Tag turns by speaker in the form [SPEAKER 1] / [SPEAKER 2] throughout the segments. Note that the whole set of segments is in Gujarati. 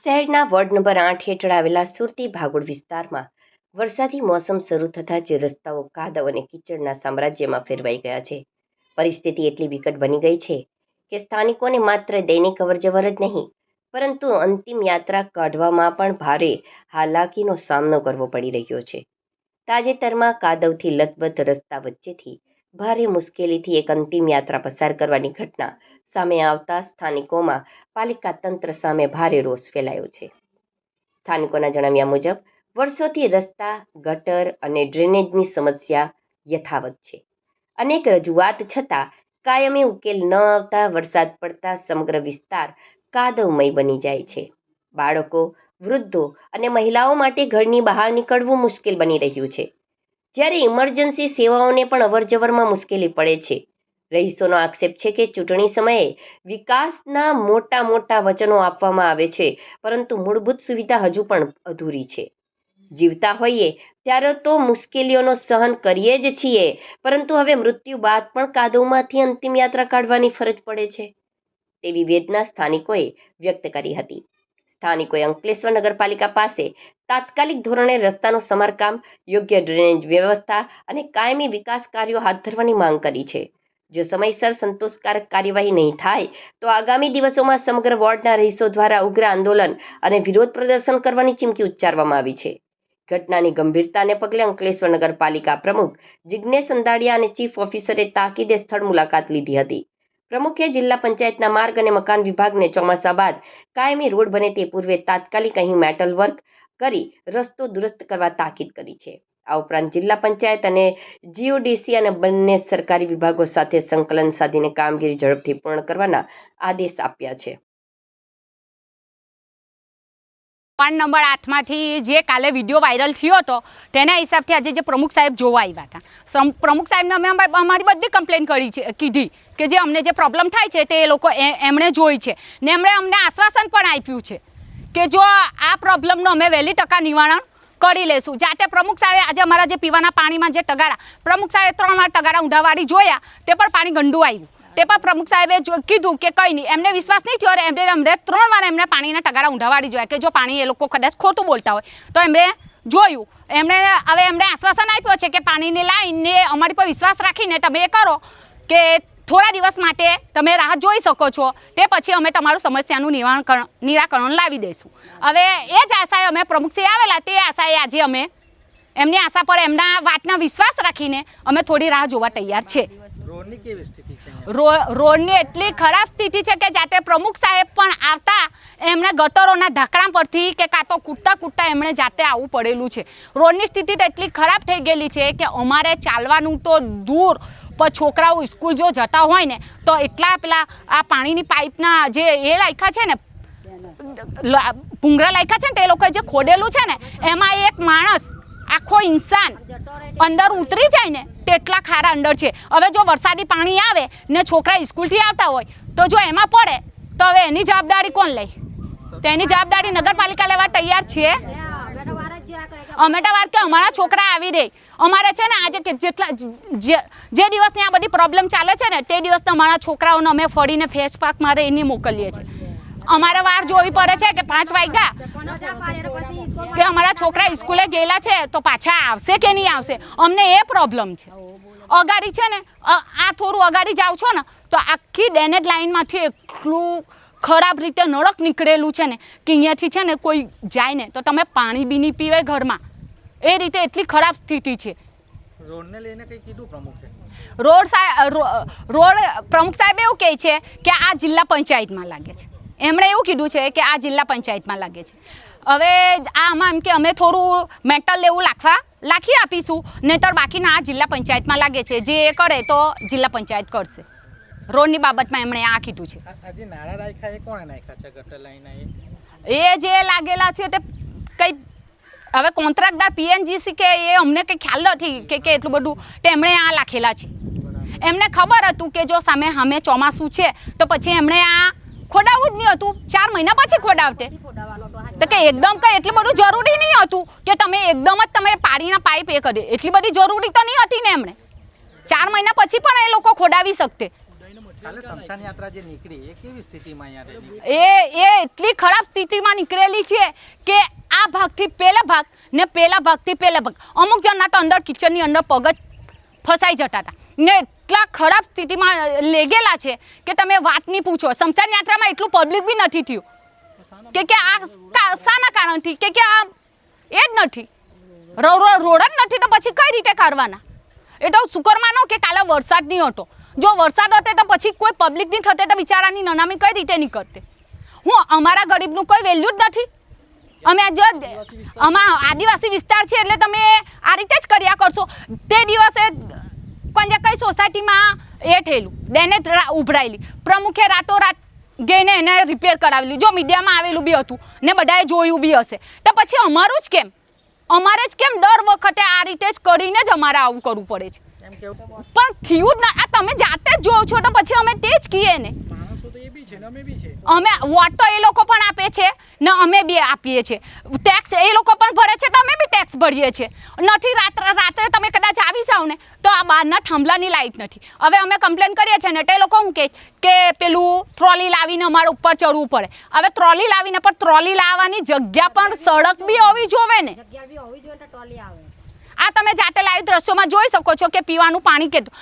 [SPEAKER 1] શહેરના વોર્ડ નંબર 8 હેઠળ આવેલા સુરતી ભાગોળ વિસ્તારમાં વરસાદી મોસમ શરૂ થતાં જ રસ્તાઓ કાદવ અને કીચડના સામ્રાજ્યમાં ફેરવાઈ ગયા છે. પરિસ્થિતિ એટલી વિકટ બની ગઈ છે કે સ્થાનિકોને માત્ર દૈનિક અવરજવર જ નહીં પરંતુ અંતિમ યાત્રા કાઢવામાં પણ ભારે હાલાકીનો સામનો કરવો પડી રહ્યો છે. તાજેતરમાં કાદવથી લથબથ રસ્તા વચ્ચેથી ભારે મુશ્કેલીથી એક અંતિમ યાત્રા પસાર કરવાની ઘટના સામે આવતા સ્થાનિકોમાં પાલિકા તંત્ર સામે ભારે રોષ ફેલાયો છે. સ્થાનિકોના જણાવ્યા મુજબ વર્ષોથી રસ્તા, ગટર અને ડ્રેનેજની સમસ્યા યથાવત છે. અનેક રજૂઆત છતાં કાયમી ઉકેલ ન આવતા વરસાદ પડતા સમગ્ર વિસ્તાર કાદવમય બની જાય છે. બાળકો, વૃદ્ધો અને મહિલાઓ માટે ઘરની બહાર નીકળવું મુશ્કેલ બની રહ્યું છે, જ્યારે ઇમરજન્સી સેવાઓને પણ અવરજવરમાં મુશ્કેલી પડે છે. રહીશોનો આક્ષેપ છે કે ચૂંટણી સમયે વિકાસના મોટા વચનો આપવામાં આવે છે, પરંતુ મૂળભૂત સુવિધા હજુ પણ અધૂરી છે. જીવતા હોઈએ ત્યારે તો મુશ્કેલીઓનો સહન કરીએ જ છીએ, પરંતુ હવે મૃત્યુ બાદ પણ કાદવમાંથી અંતિમ યાત્રા કાઢવાની ફરજ પડે છે તેવી વેદના સ્થાનિકોએ વ્યક્ત કરી હતી. સ્થાનિકોએ અંકલેશ્વર નગરપાલિકા પાસે તાત્કાલિક ધોરણે રસ્તાનું સમારકામ, યોગ્ય ડ્રેનેજ વ્યવસ્થા અને કાયમી વિકાસ કાર્યો હાથ ધરવાની માંગ કરી છે. જો સમયસર સંતોષકારક કાર્યવાહી નહીં થાય તો આગામી દિવસોમાં સમગ્ર વોર્ડના રહીશો દ્વારા ઉગ્ર આંદોલન અને વિરોધ પ્રદર્શન કરવાની ચીમકી ઉચ્ચારવામાં આવી છે. ઘટનાની ગંભીરતાને પગલે અંકલેશ્વર નગરપાલિકા પ્રમુખ જિગ્નેશ અંદાડિયા અને ચીફ ઓફિસરે તાકીદે સ્થળ મુલાકાત લીધી હતી. પ્રમુખે જિલ્લા પંચાયતના માર્ગ અને મકાન વિભાગને ચોમાસા બાદ કાયમી રોડ બને તે પૂર્વે તાત્કાલિક અહીં મેટલ વર્ક કરી રસ્તો દુરસ્ત કરવા તાકીદ કરી છે. આ ઉપરાંત જિલ્લા પંચાયત અને જીઓડીસી અને બંને સરકારી વિભાગો સાથે સંકલન સાધીને કામગીરી ઝડપથી પૂર્ણ કરવાના આદેશ આપ્યા છે.
[SPEAKER 2] વોર્ડ નંબર 8માંથી જે કાલે વિડીયો વાયરલ થયો હતો તેના હિસાબથી આજે જે પ્રમુખ સાહેબ જોવા આવ્યા હતા. પ્રમુખ સાહેબને અમે અમારી બધી કમ્પ્લેન કીધી કે જે અમને જે પ્રોબ્લેમ થાય છે તે એ લોકો એમણે જોઈ છે ને એમણે અમને આશ્વાસન પણ આપ્યું છે કે જો આ પ્રોબ્લેમનો અમે વહેલી ટકા નિવારણ કરી લેશું. જાતે પ્રમુખ સાહેબે આજે અમારા જે પીવાના પાણીમાં જે ટગારા પ્રમુખ સાહેબે 3 વાર ટગારા ઊંધાવાળી જોયા, તે પણ પાણી ગંદુ આવ્યું. તે પણ પ્રમુખ સાહેબે કીધું કે કંઈ નહીં, એમને વિશ્વાસ નહીં થયો. એમને 3 વાર એમને પાણીના ટગારા ઊંધાવાળી જોયા કે જો પાણી એ લોકો કદાચ ખોટું બોલતા હોય તો એમણે જોયું. એમણે આશ્વાસન આપ્યું છે કે પાણીની લાઈનને અમારી પર વિશ્વાસ રાખીને તમે એ કરો કે થોડા દિવસ માટે તમે રાહ જોઈ શકો છો, તે પછી અમે તમારું સમસ્યાનું નિરાકરણ લાવી દઈશું. હવે એ જ આશાએ અમે પ્રમુખશ્રી આવેલા, તે આશાએ આજે અમે એમની આશા પર એમના વાતના વિશ્વાસ રાખીને અમે થોડી રાહ જોવા તૈયાર છે.
[SPEAKER 3] રોડની કેવી સ્થિતિ છે?
[SPEAKER 2] રોડની એટલી ખરાબ સ્થિતિ છે કે જાતે પ્રમુખ સાહેબ પણ આવતા એમણે ગટરોના ઢાંકણા પરથી કે કાં તો કૂટતા એમણે જાતે આવવું પડેલું છે. રોડની સ્થિતિ તો એટલી ખરાબ થઈ ગયેલી છે કે અમારે ચાલવાનું તો દૂર, પણ છોકરાઓ સ્કૂલ જો જતા હોય ને તો એટલા પેલા આ પાણીની પાઇપના જે એ લાખ્યા છે ને, ભૂંગળા લાખ્યા છે ને, તે લોકોએ જે ખોદેલું છે ને એમાં એક માણસ આખો ઇન્સાન અંદર ઉતરી જાય ને તેટલા ખારા અંદર છે. હવે જો વરસાદી પાણી આવે ને છોકરા સ્કૂલથી આવતા હોય તો જો એમાં પડે તો હવે એની જવાબદારી કોણ લે? તેની જવાબદારી નગરપાલિકા લેવા તૈયાર છીએ. અમે તો વાત કે અમારા છોકરા આવી દે. અમારે છે ને આજે જેટલા જે દિવસની આ બધી પ્રોબ્લેમ ચાલે છે ને તે દિવસના અમારા છોકરાઓને અમે ફરીને ફેસ પાક મારે એની મોકલીએ છીએ. અમારે વાર જોવી પડે છે કે 5 વાગ્યા કે અમારા છોકરા સ્કૂલે ગયેલા છે તો પાછા આવશે કે નહીં આવશે, અમને એ પ્રોબ્લેમ છે. અગાડી છે ને આ થોડું અગાડી જાવ છો ને તો આખી ડેનેજ લાઈનમાંથી એટલું ખરાબ રીતે નળક નીકળેલું છે ને કે અહીંયાથી છે ને કોઈ જાય ને તો તમે પાણી બી નહીં પીવે ઘરમાં, એ રીતે એટલી ખરાબ સ્થિતિ છે.
[SPEAKER 3] રોડને લઈને કંઈ કીધું પ્રમુખે?
[SPEAKER 2] રોડ પ્રમુખ સાહેબ એવું કહે છે કે આ જિલ્લા પંચાયતમાં લાગે છે. એમણે એવું કીધું છે કે આ જિલ્લા પંચાયતમાં લાગે છે. હવે આમાં એમ કે અમે થોડું મેટલ એવું લાખી આપીશું, નહીંતર બાકીના આ જિલ્લા પંચાયતમાં લાગે છે. જે એ કરે તો જિલ્લા પંચાયત કરશે. રોડની બાબતમાં એમણે આ કીધું છે.
[SPEAKER 3] આજે નાળા રાખ્યા એ કોણે નાખ્યા છે ગટર લાઈનના?
[SPEAKER 2] એ જે લાગેલા છે તે કંઈ હવે કોન્ટ્રાક્ટદાર પીએનજીસી કે એ અમને કંઈ ખ્યાલ નથી કે એટલું બધું તેમણે આ લાખેલા છે. એમને ખબર હતું કે જો સામે ચોમાસું છે તો પછી એમણે આ ખોડાવવું જ નહીં હતું. 4 મહિના પછી ખોડાવતે તો કે એકદમ કંઈ એટલું બધું જરૂરી નહીં હતું કે તમે એકદમ જ તમે પાણીના પાઇપ એ કરે, એટલી બધી જરૂરી તો નહીં હતી ને. એમણે 4 મહિના પછી પણ એ લોકો ખોડાવી શકતે.
[SPEAKER 3] કાલે શમશાન યાત્રા જે નીકળી એ કેવી સ્થિતિમાં અહીંયા રહી?
[SPEAKER 2] એ એટલી ખરાબ સ્થિતિમાં નીકળેલી છે કે આ ભાગથી પેલા ભાગ ને પેલા ભાગથી પેલા ભાગ અમુક જણના તો અંદર કિચનની અંદર પગ જ ફસાઈ જતા હતા ને એટલા ખરાબ સ્થિતિમાં લેગેલા છે કે તમે વાત નહીં પૂછો. શમશાન યાત્રામાં એટલું પબ્લિક બી નથી થયું કે આ શાના કારણથી કે આ એ જ નથી રોડ જ નથી તો પછી કઈ રીતે કાઢવાના? એ તો શુકર માનો કે કાલે વરસાદ નહીં હતો. જો વરસાદ હતો તો પછી કોઈ પબ્લિક નહીં થતે તો બિચારાની નનામી કઈ રીતે નહીં કરતે? અમારા ગરીબનું કોઈ વેલ્યુ જ નથી. અમે જો આદિવાસી વિસ્તાર છે એટલે તમે આ રીતે જ કર્યા કરશો. તે દિવસે કઈ સોસાયટીમાં એ થયેલું ડેનેજ ઉભરાયેલી પ્રમુખે રાતોરાત ગઈને એને રિપેર કરાવેલી. જો મીડિયામાં આવેલું બી હતું ને બધાએ જોયું બી હશે તો પછી અમારું જ કેમ? અમારે જ કેમ દર વખતે આ રીતે જ કરીને જ અમારે આવું કરવું પડે છે?
[SPEAKER 3] એમ કેવું
[SPEAKER 2] પણ થયું જ ના. આ તમે જાતે જ જોવો છો તો પછી અમે તે જ કહીએ ને. અમે વોટ તો એ લોકો પણ આપે છે ને અમે બી આપીએ છીએ. ટેક્સ એ લોકો પણ ભરે છે તો અમે બી ટેક્સ ભરીએ છીએ. નથી રાત્રે તમે કદાચ આવી જાવ ને તો આ બહારના થાંભલાની લાઇટ નથી. હવે અમે કમ્પ્લેન કરીએ છીએ ને તો એ લોકો શું કહે કે પેલું ટ્રોલી લાવીને અમારે ઉપર ચડવું પડે. હવે ટ્રોલી લાવીને પણ ટ્રોલી લાવવાની જગ્યા પણ સડક બી હોવી જોવે ને. આ તમે જાતે લાઈવ દ્રશ્યોમાં જોઈ શકો છો કે પીવાનું પાણી કેટલું.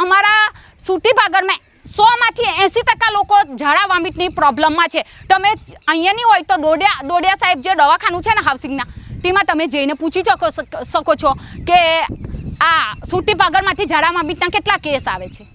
[SPEAKER 2] અમારા સુરતી ભાગરમાં 100માંથી 80% લોકો ઝાડા વોમિટની પ્રોબ્લેમમાં છે. તમે અહીંયાની હોય તો ડોડિયા સાહેબ જે દવાખાનું છે ને હાઉસિંગના તેમાં તમે જઈને પૂછી શકો છો કે આ સુરતી ભાગરમાંથી ઝાડા વોમિટના કેટલા કેસ આવે છે.